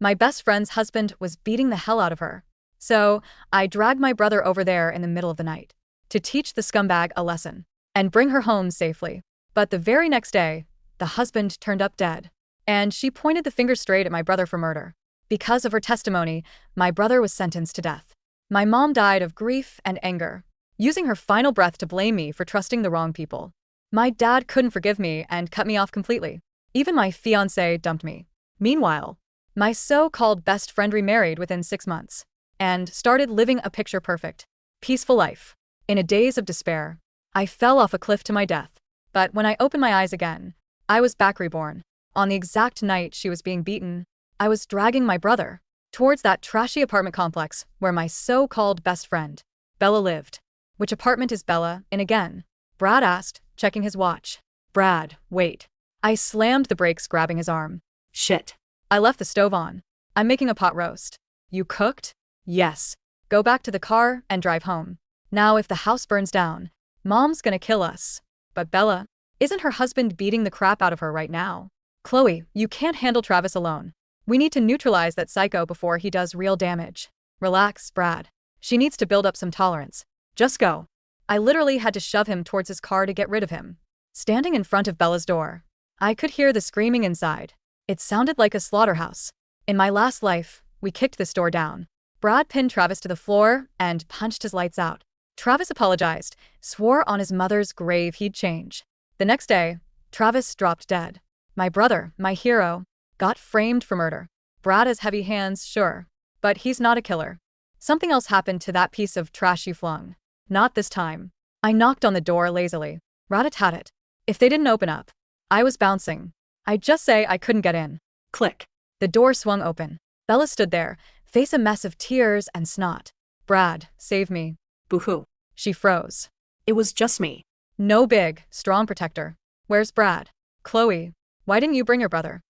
My best friend's husband was beating the hell out of her. So, I dragged my brother over there in the middle of the night to teach the scumbag a lesson and bring her home safely. But the very next day, the husband turned up dead. And she pointed the finger straight at my brother for murder. Because of her testimony, my brother was sentenced to death. My mom died of grief and anger, using her final breath to blame me for trusting the wrong people. My dad couldn't forgive me and cut me off completely. Even my fiancé dumped me. Meanwhile, my so-called best friend remarried within 6 months and started living a picture-perfect, peaceful life. In a daze of despair, I fell off a cliff to my death. But when I opened my eyes again, I was back reborn. On the exact night she was being beaten, I was dragging my brother towards that trashy apartment complex where my so-called best friend, Bella, lived. Which apartment is Bella in again? Brad asked, checking his watch. Brad, wait. I slammed the brakes, grabbing his arm. Shit. I left the stove on. I'm making a pot roast. You cooked? Yes. Go back to the car and drive home. Now if the house burns down, Mom's gonna kill us. But Bella, isn't her husband beating the crap out of her right now? Chloe, you can't handle Travis alone. We need to neutralize that psycho before he does real damage. Relax, Brad. She needs to build up some tolerance. Just go. I literally had to shove him towards his car to get rid of him. Standing in front of Bella's door, I could hear the screaming inside. It sounded like a slaughterhouse. In my last life, we kicked this door down. Brad pinned Travis to the floor and punched his lights out. Travis apologized, swore on his mother's grave he'd change. The next day, Travis dropped dead. My brother, my hero, got framed for murder. Brad has heavy hands, sure, but he's not a killer. Something else happened to that piece of trash you flung. Not this time. I knocked on the door lazily. Rat-a-tat-tat. If they didn't open up, I was bouncing. I'd just say I couldn't get in. Click. The door swung open. Bella stood there, face a mess of tears and snot. Brad, save me. Boo-hoo. She froze. It was just me. No big, strong protector. Where's Brad? Chloe, why didn't you bring your brother?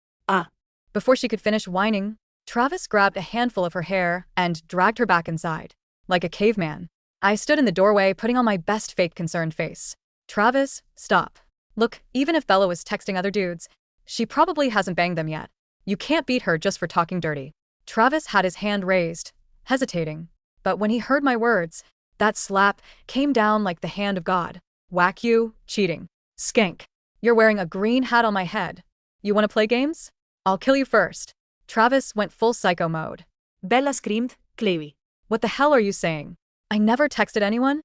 Before she could finish whining, Travis grabbed a handful of her hair and dragged her back inside. Like a caveman. I stood in the doorway, putting on my best fake concerned face. Travis, stop. Look, even if Bella was texting other dudes, she probably hasn't banged them yet. You can't beat her just for talking dirty. Travis had his hand raised, hesitating. But when he heard my words, that slap came down like the hand of God. Whack you, cheating. Skank. You're wearing a green hat on my head. You want to play games? I'll kill you first. Travis went full psycho mode. Bella screamed, Chloe. What the hell are you saying? I never texted anyone?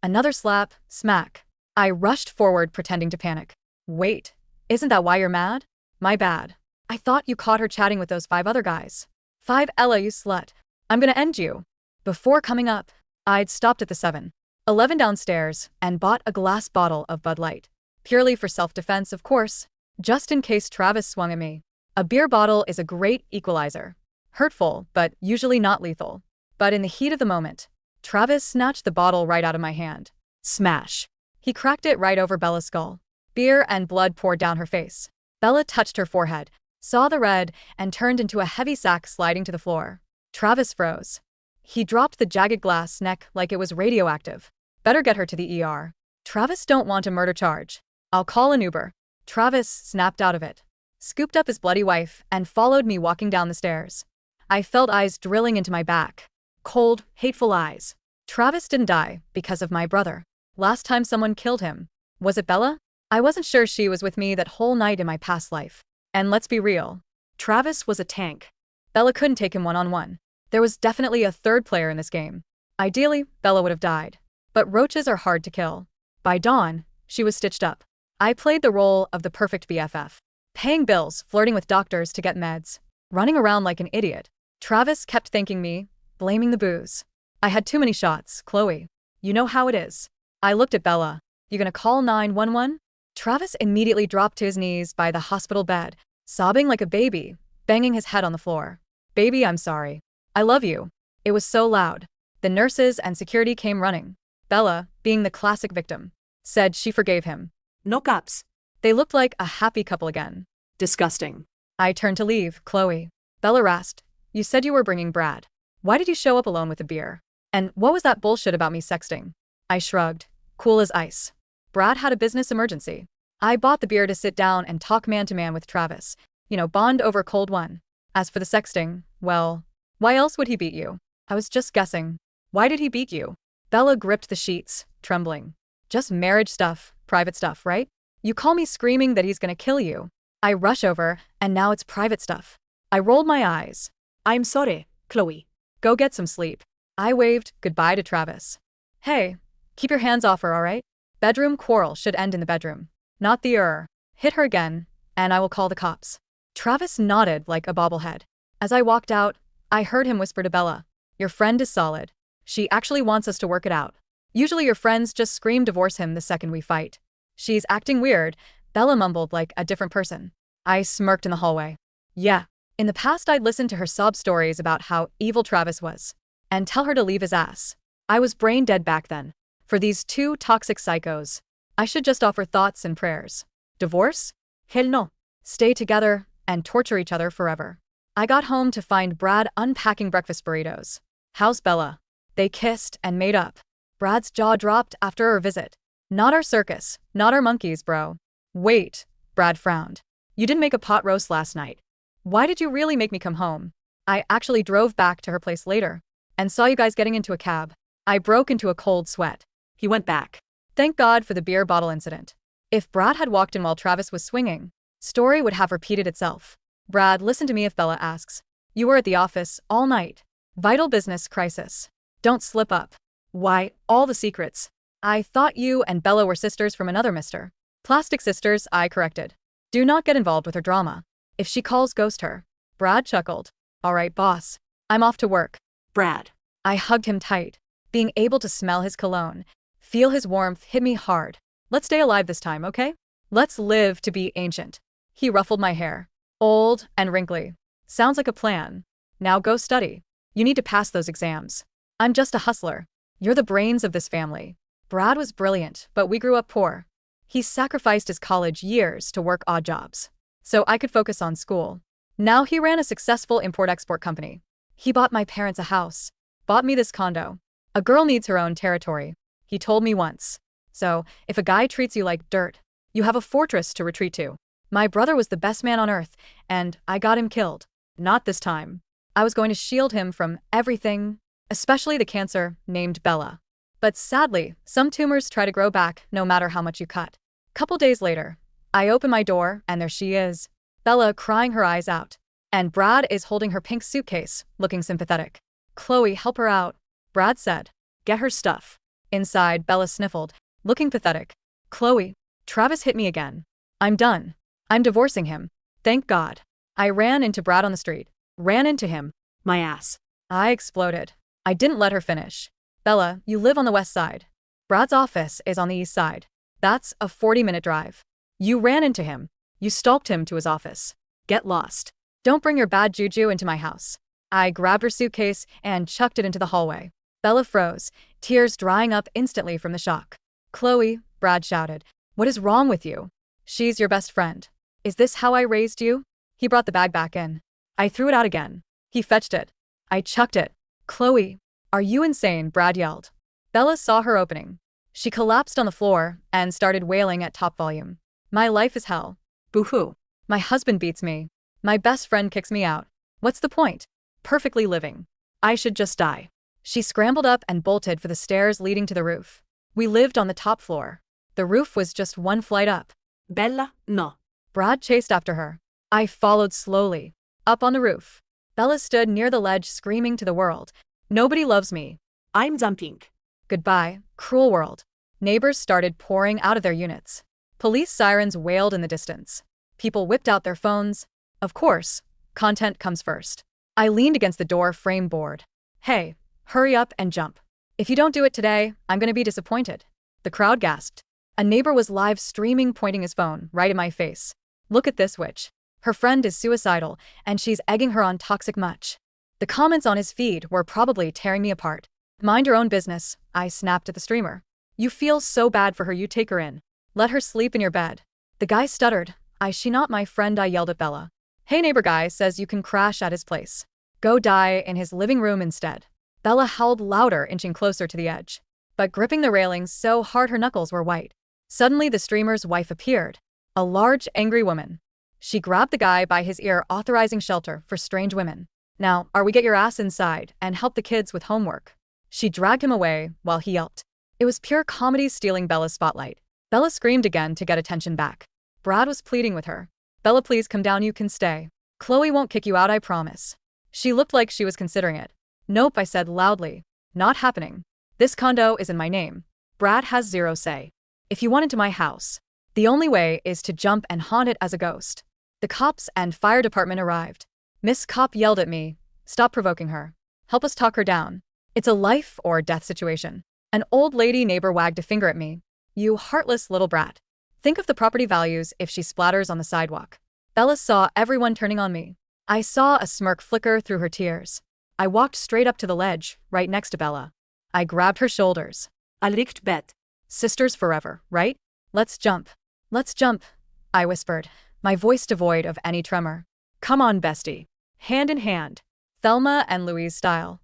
Another slap, smack. I rushed forward, pretending to panic. Wait, isn't that why you're mad? My bad. I thought you caught her chatting with those 5 other guys. 5 Ella, you slut. I'm gonna end you. Before coming up, I'd stopped at the 7-Eleven downstairs and bought a glass bottle of Bud Light. Purely for self-defense, of course. Just in case Travis swung at me. A beer bottle is a great equalizer. Hurtful, but usually not lethal. But in the heat of the moment, Travis snatched the bottle right out of my hand. Smash. He cracked it right over Bella's skull. Beer and blood poured down her face. Bella touched her forehead, saw the red, and turned into a heavy sack sliding to the floor. Travis froze. He dropped the jagged glass neck like it was radioactive. Better get her to the ER. Travis don't want a murder charge. I'll call an Uber. Travis snapped out of it, scooped up his bloody wife, and followed me walking down the stairs. I felt eyes drilling into my back. Cold, hateful eyes. Travis didn't die because of my brother. Last time someone killed him. Was it Bella? I wasn't sure she was with me that whole night in my past life. And let's be real. Travis was a tank. Bella couldn't take him one-on-one. There was definitely a third player in this game. Ideally, Bella would have died. But roaches are hard to kill. By dawn, she was stitched up. I played the role of the perfect BFF. Paying bills, flirting with doctors to get meds, running around like an idiot. Travis kept thanking me, blaming the booze. I had too many shots, Chloe. You know how it is. I looked at Bella. You gonna call 911? Travis immediately dropped to his knees by the hospital bed, sobbing like a baby, banging his head on the floor. Baby, I'm sorry. I love you. It was so loud. The nurses and security came running. Bella, being the classic victim, said she forgave him. No cops. They looked like a happy couple again. Disgusting. I turned to leave, Chloe. Bella rasped. You said you were bringing Brad. Why did you show up alone with a beer? And what was that bullshit about me sexting? I shrugged, cool as ice. Brad had a business emergency. I bought the beer to sit down and talk man-to-man with Travis. Bond over cold one. As for the sexting, well, why else would he beat you? I was just guessing. Why did he beat you? Bella gripped the sheets, trembling. Just marriage stuff, private stuff, right? You call me screaming that he's gonna kill you. I rush over, and now it's private stuff. I rolled my eyes. I'm sorry, Chloe. Go get some sleep. I waved goodbye to Travis. Hey, keep your hands off her, alright? Bedroom quarrel should end in the bedroom. Not the Hit her again, and I will call the cops. Travis nodded like a bobblehead. As I walked out, I heard him whisper to Bella, your friend is solid. She actually wants us to work it out. Usually your friends just scream divorce him the second we fight. She's acting weird, Bella mumbled like a different person. I smirked in the hallway. Yeah. In the past I'd listened to her sob stories about how evil Travis was. And tell her to leave his ass. I was brain dead back then. For these two toxic psychos, I should just offer thoughts and prayers. Divorce? Hell no. Stay together and torture each other forever. I got home to find Brad unpacking breakfast burritos. How's Bella? They kissed and made up. Brad's jaw dropped after our visit. Not our circus, not our monkeys, bro. Wait, Brad frowned. You didn't make a pot roast last night. Why did you really make me come home? I actually drove back to her place later and saw you guys getting into a cab. I broke into a cold sweat. He went back. Thank God for the beer bottle incident. If Brad had walked in while Travis was swinging, story would have repeated itself. Brad, listen to me if Bella asks. You were at the office all night. Vital business crisis. Don't slip up. Why, all the secrets. I thought you and Bella were sisters from another mister. Plastic sisters, I corrected. Do not get involved with her drama. If she calls, ghost her. Brad chuckled. All right, boss. I'm off to work. Brad. I hugged him tight. Being able to smell his cologne, feel his warmth hit me hard. Let's stay alive this time, okay? Let's live to be ancient. He ruffled my hair. Old and wrinkly. Sounds like a plan. Now go study. You need to pass those exams. I'm just a hustler. You're the brains of this family. Brad was brilliant, but we grew up poor. He sacrificed his college years to work odd jobs so I could focus on school. Now he ran a successful import-export company. He bought my parents a house, bought me this condo. A girl needs her own territory, he told me once. So, if a guy treats you like dirt, you have a fortress to retreat to. My brother was the best man on earth, and I got him killed. Not this time. I was going to shield him from everything, especially the cancer named Bella. But sadly, some tumors try to grow back no matter how much you cut. Couple days later, I open my door and there she is, Bella crying her eyes out. And Brad is holding her pink suitcase, looking sympathetic. Chloe, help her out, Brad said. Get her stuff. Inside, Bella sniffled, looking pathetic. Chloe, Travis hit me again. I'm done. I'm divorcing him. Thank God. I ran into Brad on the street. Ran into him. My ass. I exploded. I didn't let her finish. Bella, you live on the west side. Brad's office is on the east side. That's a 40-minute drive. You ran into him. You stalked him to his office. Get lost. Don't bring your bad juju into my house. I grabbed her suitcase and chucked it into the hallway. Bella froze, tears drying up instantly from the shock. Chloe, Brad shouted. What is wrong with you? She's your best friend. Is this how I raised you? He brought the bag back in. I threw it out again. He fetched it. I chucked it. Chloe, are you insane? Brad yelled. Bella saw her opening. She collapsed on the floor and started wailing at top volume. My life is hell. Boo-hoo. My husband beats me. My best friend kicks me out. What's the point? Perfectly living. I should just die. She scrambled up and bolted for the stairs leading to the roof. We lived on the top floor. The roof was just one flight up. Bella, no. Brad chased after her. I followed slowly. Up on the roof. Bella stood near the ledge screaming to the world. Nobody loves me. I'm jumping. Goodbye, cruel world. Neighbors started pouring out of their units. Police sirens wailed in the distance. People whipped out their phones. Of course, content comes first. I leaned against the door frame board. Hey, hurry up and jump. If you don't do it today, I'm gonna be disappointed. The crowd gasped. A neighbor was live streaming, pointing his phone right in my face. Look at this witch. Her friend is suicidal, and she's egging her on toxic much. The comments on his feed were probably tearing me apart. Mind your own business, I snapped at the streamer. You feel so bad for her, you take her in. Let her sleep in your bed. The guy stuttered. She not my friend, I yelled at Bella. Hey, neighbor guy says you can crash at his place. Go die in his living room instead. Bella howled louder, inching closer to the edge, but gripping the railings so hard her knuckles were white. Suddenly the streamer's wife appeared. A large, angry woman. She grabbed the guy by his ear, authorizing shelter for strange women. Now, are we get your ass inside and help the kids with homework? She dragged him away while he yelped. It was pure comedy stealing Bella's spotlight. Bella screamed again to get attention back. Brad was pleading with her. Bella, please come down, you can stay. Chloe won't kick you out, I promise. She looked like she was considering it. Nope, I said loudly. Not happening. This condo is in my name. Brad has zero say. If you want into my house, the only way is to jump and haunt it as a ghost. The cops and fire department arrived. Miss Cop yelled at me. Stop provoking her. Help us talk her down. It's a life or death situation. An old lady neighbor wagged a finger at me. You heartless little brat. Think of the property values if she splatters on the sidewalk. Bella saw everyone turning on me. I saw a smirk flicker through her tears. I walked straight up to the ledge, right next to Bella. I grabbed her shoulders. Alricht bet. Sisters forever, right? Let's jump. Let's jump, I whispered, my voice devoid of any tremor. Come on, bestie. Hand in hand. Thelma and Louise style.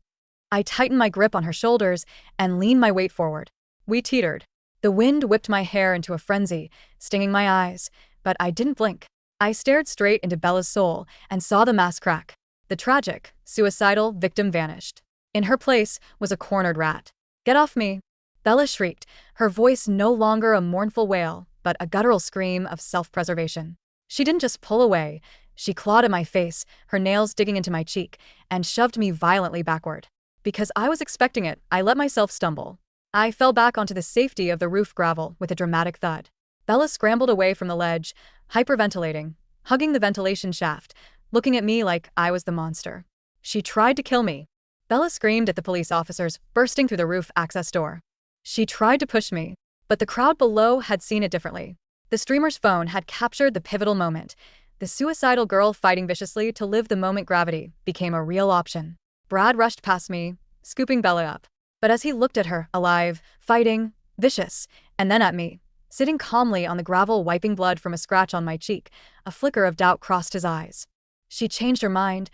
I tightened my grip on her shoulders and leaned my weight forward. We teetered. The wind whipped my hair into a frenzy, stinging my eyes, but I didn't blink. I stared straight into Bella's soul and saw the mask crack. The tragic, suicidal victim vanished. In her place was a cornered rat. Get off me! Bella shrieked, her voice no longer a mournful wail, but a guttural scream of self-preservation. She didn't just pull away, she clawed at my face, her nails digging into my cheek, and shoved me violently backward. Because I was expecting it, I let myself stumble. I fell back onto the safety of the roof gravel with a dramatic thud. Bella scrambled away from the ledge, hyperventilating, hugging the ventilation shaft, looking at me like I was the monster. She tried to kill me. Bella screamed at the police officers bursting through the roof access door. She tried to push me, but the crowd below had seen it differently. The streamer's phone had captured the pivotal moment. The suicidal girl fighting viciously to live the moment gravity became a real option. Brad rushed past me, scooping Bella up. But as he looked at her, alive, fighting, vicious, and then at me, sitting calmly on the gravel wiping blood from a scratch on my cheek, a flicker of doubt crossed his eyes. She changed her mind,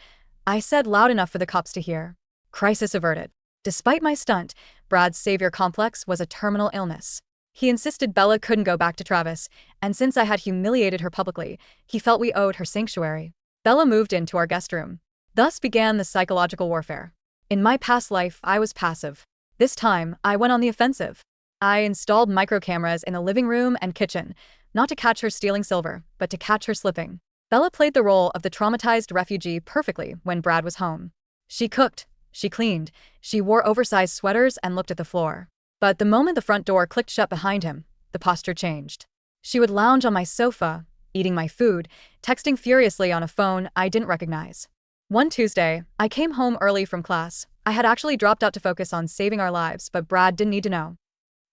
I said loud enough for the cops to hear. Crisis averted. Despite my stunt, Brad's savior complex was a terminal illness. He insisted Bella couldn't go back to Travis, and since I had humiliated her publicly, he felt we owed her sanctuary. Bella moved into our guest room. Thus began the psychological warfare. In my past life, I was passive. This time, I went on the offensive. I installed microcameras in the living room and kitchen, not to catch her stealing silver, but to catch her slipping. Bella played the role of the traumatized refugee perfectly when Brad was home. She cooked, she cleaned, she wore oversized sweaters and looked at the floor. But the moment the front door clicked shut behind him, the posture changed. She would lounge on my sofa, eating my food, texting furiously on a phone I didn't recognize. One Tuesday, I came home early from class. I had actually dropped out to focus on saving our lives, but Brad didn't need to know.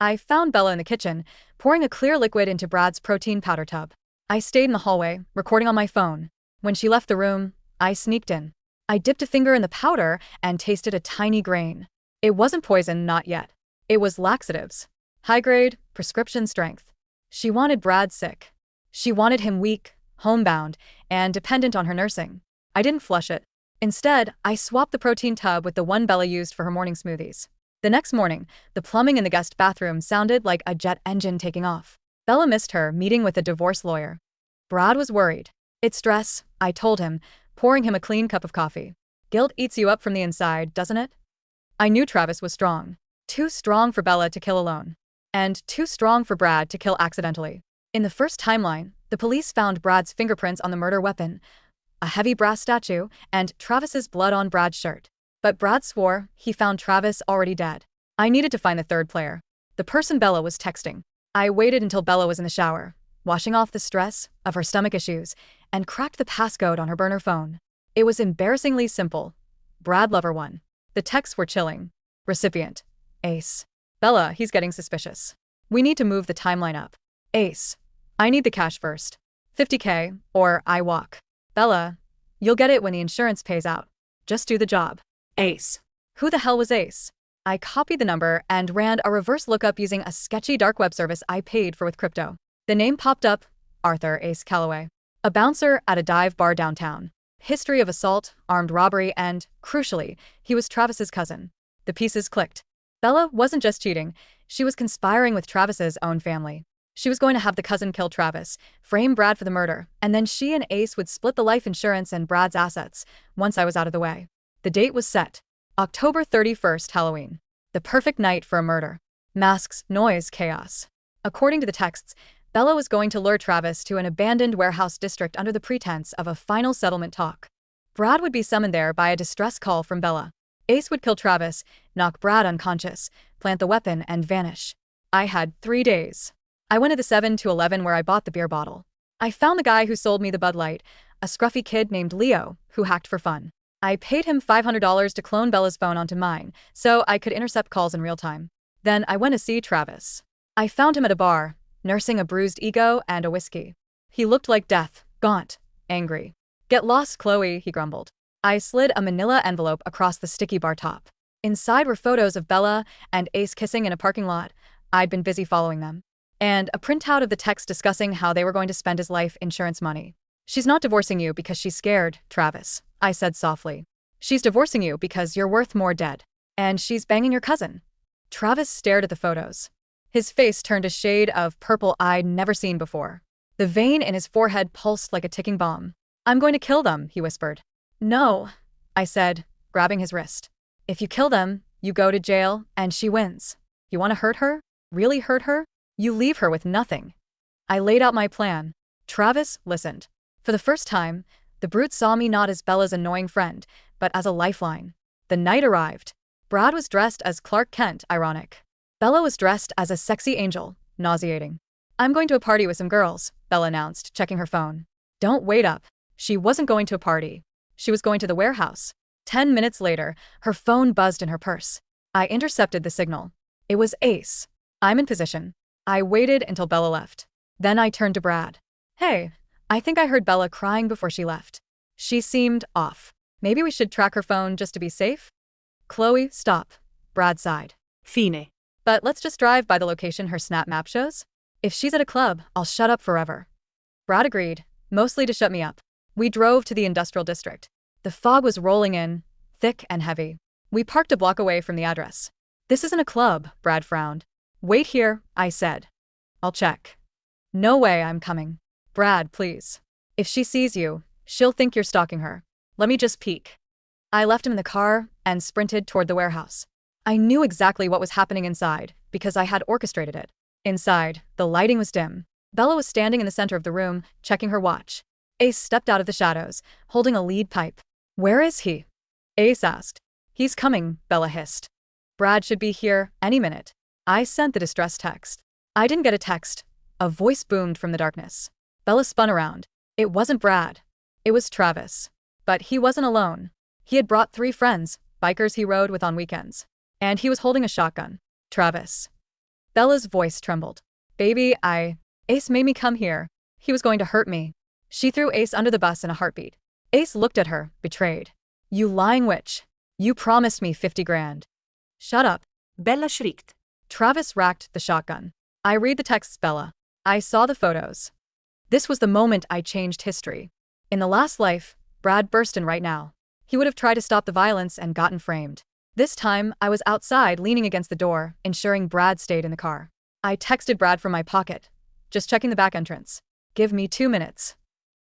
I found Bella in the kitchen, pouring a clear liquid into Brad's protein powder tub. I stayed in the hallway, recording on my phone. When she left the room, I sneaked in. I dipped a finger in the powder and tasted a tiny grain. It wasn't poison, not yet. It was laxatives. High grade, prescription strength. She wanted Brad sick. She wanted him weak, homebound, and dependent on her nursing. I didn't flush it. Instead, I swapped the protein tub with the one Bella used for her morning smoothies. The next morning, the plumbing in the guest bathroom sounded like a jet engine taking off. Bella missed her meeting with a divorce lawyer. Brad was worried. It's stress, I told him, pouring him a clean cup of coffee. Guilt eats you up from the inside, doesn't it? I knew Travis was strong. Too strong for Bella to kill alone. And too strong for Brad to kill accidentally. In the first timeline, the police found Brad's fingerprints on the murder weapon, a heavy brass statue, and Travis's blood on Brad's shirt. But Brad swore he found Travis already dead. I needed to find the third player. The person Bella was texting. I waited until Bella was in the shower, washing off the stress of her stomach issues, and cracked the passcode on her burner phone. It was embarrassingly simple. Brad Lover 1. The texts were chilling. Recipient. Ace. Bella, he's getting suspicious. We need to move the timeline up. Ace. I need the cash first. $50K, or I walk. Bella. You'll get it when the insurance pays out. Just do the job. Ace. Who the hell was Ace? I copied the number and ran a reverse lookup using a sketchy dark web service I paid for with crypto. The name popped up. Arthur Ace Calloway. A bouncer at a dive bar downtown. History of assault, armed robbery, and, crucially, he was Travis's cousin. The pieces clicked. Bella wasn't just cheating, she was conspiring with Travis's own family. She was going to have the cousin kill Travis, frame Brad for the murder, and then she and Ace would split the life insurance and Brad's assets once I was out of the way. The date was set. October 31st, Halloween. The perfect night for a murder. Masks, noise, chaos. According to the texts, Bella was going to lure Travis to an abandoned warehouse district under the pretense of a final settlement talk. Brad would be summoned there by a distress call from Bella. Ace would kill Travis, knock Brad unconscious, plant the weapon, and vanish. I had 3 days. I went to the 7-Eleven where I bought the beer bottle. I found the guy who sold me the Bud Light, a scruffy kid named Leo, who hacked for fun. I paid him $500 to clone Bella's phone onto mine, so I could intercept calls in real time. Then I went to see Travis. I found him at a bar, nursing a bruised ego and a whiskey. He looked like death, gaunt, angry. "Get lost, Chloe," he grumbled. I slid a manila envelope across the sticky bar top. Inside were photos of Bella and Ace kissing in a parking lot. I'd been busy following them. And a printout of the text discussing how they were going to spend his life insurance money. "She's not divorcing you because she's scared, Travis," I said softly. "She's divorcing you because you're worth more dead. And she's banging your cousin." Travis stared at the photos. His face turned a shade of purple I'd never seen before. The vein in his forehead pulsed like a ticking bomb. "I'm going to kill them," he whispered. "No," I said, grabbing his wrist. "If you kill them, you go to jail, and she wins. You want to hurt her? Really hurt her? You leave her with nothing." I laid out my plan. Travis listened. For the first time, the brute saw me not as Bella's annoying friend, but as a lifeline. The night arrived. Brad was dressed as Clark Kent, ironic. Bella was dressed as a sexy angel, nauseating. "I'm going to a party with some girls," Bella announced, checking her phone. Don't wait up. She wasn't going to a party. She was going to the warehouse. 10 minutes later, her phone buzzed in her purse. I intercepted the signal. It was Ace. "I'm in position." I waited until Bella left. Then I turned to Brad. "Hey, I think I heard Bella crying before she left. She seemed off. Maybe we should track her phone just to be safe?" "Chloe, stop." Brad sighed. Fine. "But let's just drive by the location her Snap map shows. If she's at a club, I'll shut up forever." Brad agreed, mostly to shut me up. We drove to the industrial district. The fog was rolling in, thick and heavy. We parked a block away from the address. "This isn't a club," Brad frowned. "Wait here," I said. "I'll check." "No way, I'm coming." "Brad, please. If she sees you, she'll think you're stalking her. Let me just peek." I left him in the car and sprinted toward the warehouse. I knew exactly what was happening inside because I had orchestrated it. Inside, the lighting was dim. Bella was standing in the center of the room, checking her watch. Ace stepped out of the shadows, holding a lead pipe. "Where is he?" Ace asked. "He's coming," Bella hissed. "Brad should be here any minute." I sent the distress text. I didn't get a text. A voice boomed from the darkness. Bella spun around. It wasn't Brad. It was Travis. But he wasn't alone. He had brought 3 friends, bikers he rode with on weekends. And he was holding a shotgun. "Travis." Bella's voice trembled. "Baby, Ace made me come here. He was going to hurt me." She threw Ace under the bus in a heartbeat. Ace looked at her, betrayed. "You lying witch. You promised me 50 grand. "Shut up." Bella shrieked. Travis racked the shotgun. "I read the texts, Bella. I saw the photos." This was the moment I changed history. In the last life, Brad burst in right now. He would have tried to stop the violence and gotten framed. This time, I was outside leaning against the door, ensuring Brad stayed in the car. I texted Brad from my pocket. "Just checking the back entrance. Give me 2 minutes."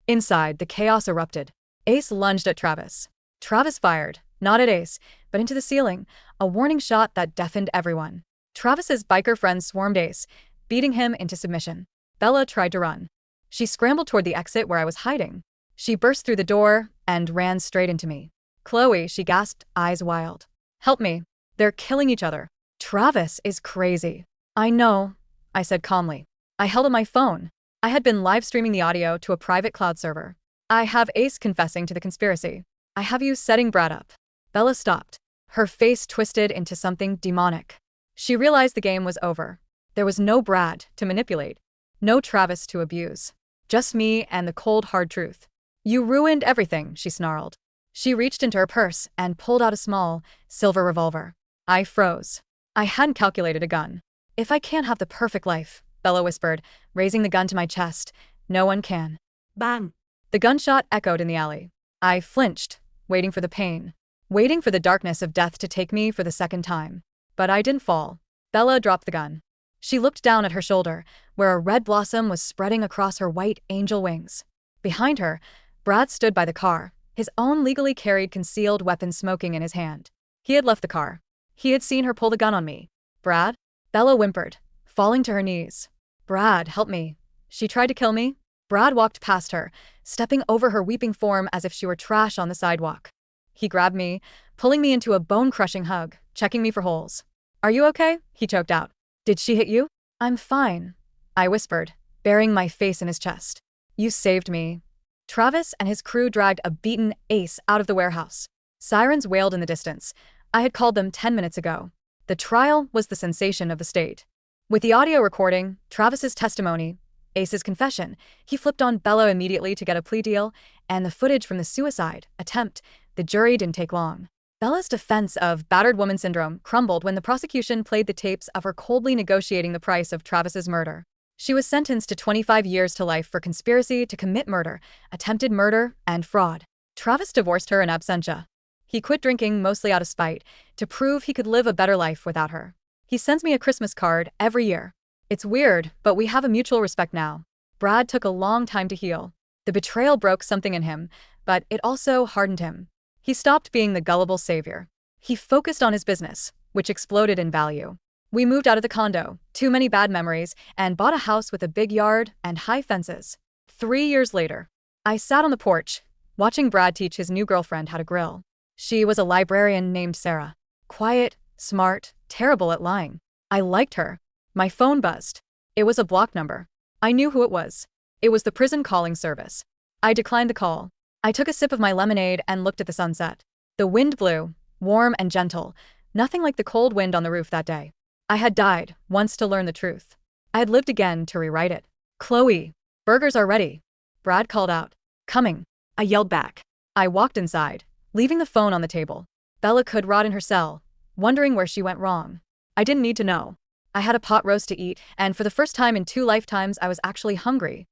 Inside, the chaos erupted. Ace lunged at Travis. Travis fired, not at Ace, but into the ceiling, a warning shot that deafened everyone. Travis's biker friends swarmed Ace, beating him into submission. Bella tried to run. She scrambled toward the exit where I was hiding. She burst through the door and ran straight into me. "Chloe," she gasped, eyes wild. "Help me. They're killing each other." "Travis is crazy." "I know," I said calmly. I held up my phone. I had been live streaming the audio to a private cloud server. "I have Ace confessing to the conspiracy. I have you setting Brad up." Bella stopped. Her face twisted into something demonic. She realized the game was over. There was no Brad to manipulate. No Travis to abuse. Just me and the cold, hard truth. "You ruined everything," she snarled. She reached into her purse and pulled out a small, silver revolver. I froze. I hadn't calculated a gun. "If I can't have the perfect life," Bella whispered, raising the gun to my chest, "no one can." Bang. The gunshot echoed in the alley. I flinched, waiting for the pain. Waiting for the darkness of death to take me for the second time. But I didn't fall. Bella dropped the gun. She looked down at her shoulder, where a red blossom was spreading across her white angel wings. Behind her, Brad stood by the car, his own legally carried concealed weapon smoking in his hand. He had left the car. He had seen her pull the gun on me. Brad? Bella whimpered, falling to her knees. Brad, help me. She tried to kill me? Brad walked past her, stepping over her weeping form as if she were trash on the sidewalk. He grabbed me, pulling me into a bone-crushing hug, checking me for holes. Are you okay? He choked out. Did she hit you? I'm fine, I whispered, burying my face in his chest. You saved me. Travis and his crew dragged a beaten Ace out of the warehouse. Sirens wailed in the distance. I had called them 10 minutes ago. The trial was the sensation of the state. With the audio recording, Travis's testimony, Ace's confession, he flipped on Bella immediately to get a plea deal, and the footage from the suicide attempt, the jury didn't take long. Bella's defense of battered woman syndrome crumbled when the prosecution played the tapes of her coldly negotiating the price of Travis's murder. She was sentenced to 25 years to life for conspiracy to commit murder, attempted murder, and fraud. Travis divorced her in absentia. He quit drinking mostly out of spite, to prove he could live a better life without her. He sends me a Christmas card every year. It's weird, but we have a mutual respect now. Brad took a long time to heal. The betrayal broke something in him, but it also hardened him. He stopped being the gullible savior. He focused on his business, which exploded in value. We moved out of the condo, too many bad memories, and bought a house with a big yard and high fences. 3 years later, I sat on the porch, watching Brad teach his new girlfriend how to grill. She was a librarian named Sarah. Quiet, smart, terrible at lying. I liked her. My phone buzzed. It was a block number. I knew who it was. It was the prison calling service. I declined the call. I took a sip of my lemonade and looked at the sunset. The wind blew, warm and gentle, nothing like the cold wind on the roof that day. I had died once to learn the truth. I had lived again to rewrite it. Chloe, burgers are ready. Brad called out. Coming. I yelled back. I walked inside, leaving the phone on the table. Bella could rot in her cell, wondering where she went wrong. I didn't need to know. I had a pot roast to eat, and for the first time in 2 lifetimes I was actually hungry.